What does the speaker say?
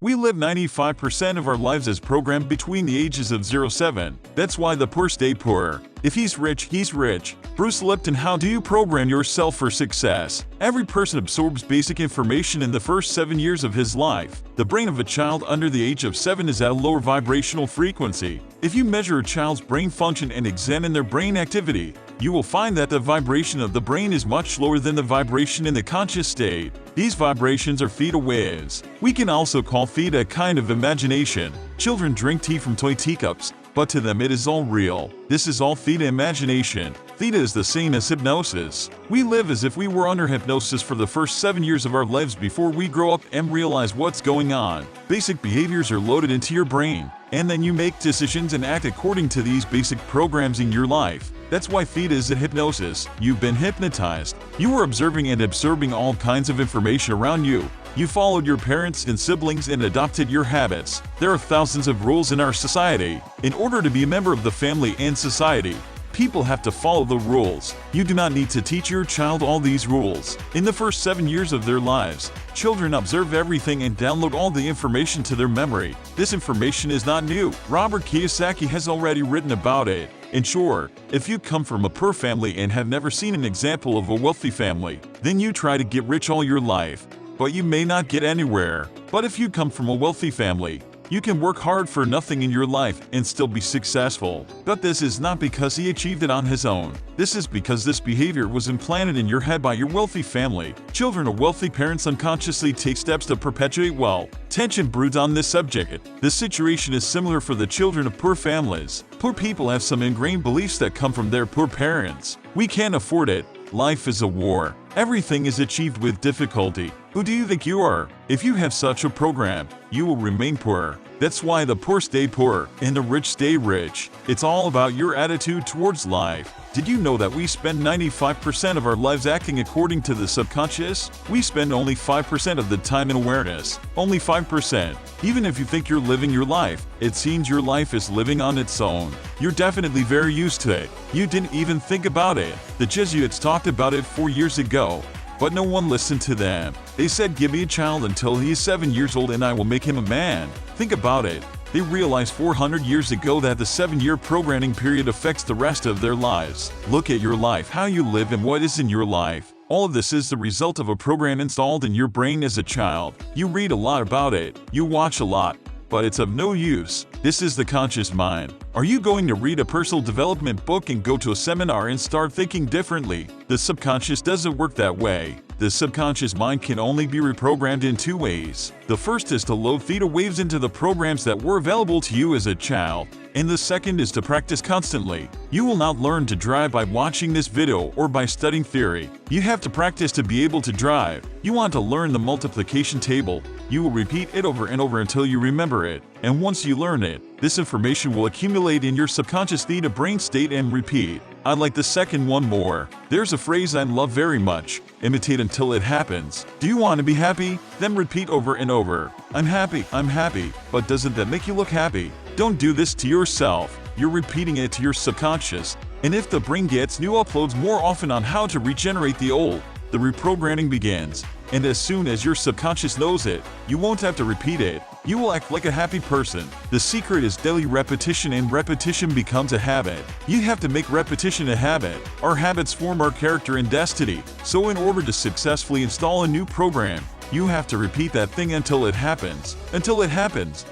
We live 95% of our lives as programmed between the ages of 0-7. That's why the poor stay poor. If he's rich, he's rich. Bruce Lipton. How do you program yourself for success? Every person absorbs basic information in the first 7 years of his life. The brain of a child under the age of 7 is at a lower vibrational frequency. If you measure a child's brain function and examine their brain activity, you will find that the vibration of the brain is much lower than the vibration in the conscious state. These vibrations are theta waves. We can also call theta a kind of imagination. Children drink tea from toy teacups, but to them it is all real. This is all theta imagination. Theta is the same as hypnosis. We live as if we were under hypnosis for the first 7 years of our lives before we grow up and realize what's going on. Basic behaviors are loaded into your brain, and then you make decisions and act according to these basic programs in your life. That's why theta is a hypnosis. You've been hypnotized. You were observing and absorbing all kinds of information around you. You followed your parents and siblings and adopted your habits. There are thousands of rules in our society. In order to be a member of the family and society, people have to follow the rules. You do not need to teach your child all these rules. In the first 7 years of their lives, children observe everything and download all the information to their memory. This information is not new. Robert Kiyosaki has already written about it. In short, if you come from a poor family and have never seen an example of a wealthy family, then you try to get rich all your life, but you may not get anywhere. But if you come from a wealthy family, you can work hard for nothing in your life and still be successful. But this is not because he achieved it on his own. This is because this behavior was implanted in your head by your wealthy family. Children of wealthy parents unconsciously take steps to perpetuate wealth. Tension broods on this subject. The situation is similar for the children of poor families. Poor people have some ingrained beliefs that come from their poor parents. We can't afford it. Life is a war. Everything is achieved with difficulty. Who do you think you are? If you have such a program, you will remain poor. That's why the poor stay poor and the rich stay rich. It's all about your attitude towards life. Did you know that we spend 95% of our lives acting according to the subconscious? We spend only 5% of the time in awareness. Only 5%. Even if you think you're living your life, it seems your life is living on its own. You're definitely very used to it. You didn't even think about it. The Jesuits talked about it 4 years ago, but no one listened to them. They said, give me a child until he is 7 years old and I will make him a man. Think about it. They realized 400 years ago that the 7-year programming period affects the rest of their lives. Look at your life, how you live and what is in your life. All of this is the result of a program installed in your brain as a child. You read a lot about it, you watch a lot, but it's of no use. This is the conscious mind. Are you going to read a personal development book and go to a seminar and start thinking differently? The subconscious doesn't work that way. The subconscious mind can only be reprogrammed in 2 ways. The first is to load theta waves into the programs that were available to you as a child, and the second is to practice constantly. You will not learn to drive by watching this video or by studying theory. You have to practice to be able to drive. You want to learn the multiplication table. You will repeat it over and over until you remember it. And once you learn it, this information will accumulate in your subconscious theta brain state and repeat. I'd like the second one more. There's a phrase I love very much. Imitate until it happens. Do you want to be happy? Then repeat over and over. I'm happy, I'm happy. But doesn't that make you look happy? Don't do this to yourself. You're repeating it to your subconscious. And if the brain gets new uploads more often on how to regenerate the old, the reprogramming begins. And as soon as your subconscious knows it, you won't have to repeat it. You will act like a happy person. The secret is daily repetition, and repetition becomes a habit. You have to make repetition a habit. Our habits form our character and destiny. So in order to successfully install a new program, you have to repeat that thing until it happens. Until it happens.